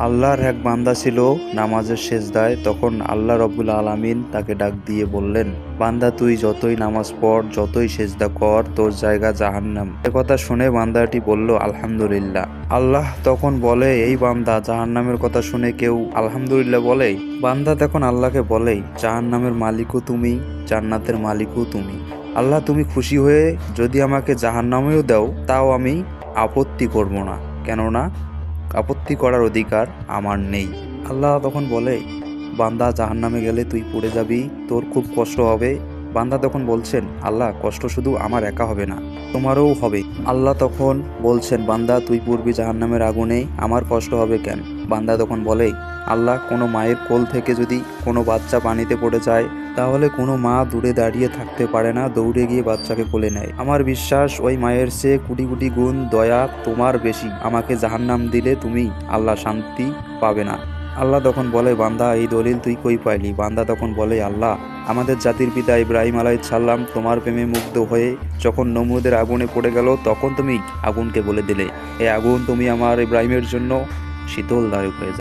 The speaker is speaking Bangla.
আল্লাহর এক বান্দা ছিল নামাজের সেজদায়। তখন আল্লাহ রব্বুল আলামিন তাকে ডাক দিয়ে বললেন, বান্দা তুই যতই নামাজ পড়, যতই সেজদা কর, তোর জায়গা জাহান্নাম। এ কথা শুনে বান্দাটি বলল, আলহামদুলিল্লাহ। আল্লাহ তখন বলে, এই বান্দা, জাহান্নামের কথা শুনে কেউ আলহামদুলিল্লাহ বলে? বান্দা তখন আল্লাহকে বলে, জাহান্নামের মালিকও তুমি, জান্নাতের মালিকও তুমি। আল্লাহ, তুমি খুশি হয়ে যদি আমাকে জাহান্নামেও দাও, তাও আমি আপত্তি করব না, কেননা আপত্তি করার অধিকার আমার নেই। আল্লাহ তখন বলে, বান্দা, জাহান্নামে গেলে তুই পড়ে যাবি, তোর খুব কষ্ট হবে। বান্দা তখন বলছেন, আল্লাহ, কষ্ট শুধু আমার একা হবে না, তোমারও হবে। আল্লাহ তখন বলছেন, বান্দা, তুই পড়বি জাহান্নামের আগুনে, আমার কষ্ট হবে কেন? বান্দা তখন বলে, আল্লাহ, কোনো মায়ের কোল থেকে যদি কোনো বাচ্চা পানিতে পড়ে যায়, তাহলে কোনো মা দূরে দাঁড়িয়ে থাকতে পারে না, দৌড়ে গিয়ে বাচ্চাকে কোলে নেয়। আমার বিশ্বাস ওই মায়ের চেয়ে কোটি কোটি গুণ দয়া তোমার বেশি। আমাকে জাহান্নাম দিলে তুমি, আল্লাহ, শান্তি পাবে না। আল্লাহ তখন বলে, বান্দা, এই দলিল তুই কই পাইলি? বান্দা তখন বলে, আল্লাহ, আমাদের জাতির পিতা ইব্রাহিম আলাইহিস সালাম তোমার প্রেমে মুগ্ধ হয়ে যখন নমরুদের আগুনে পড়ে গেল, তখন তুমি আগুনকে বলে দিলে, এই আগুন তুমি আমার ইব্রাহিমের জন্য শীতলদায়ক হয়ে যাও।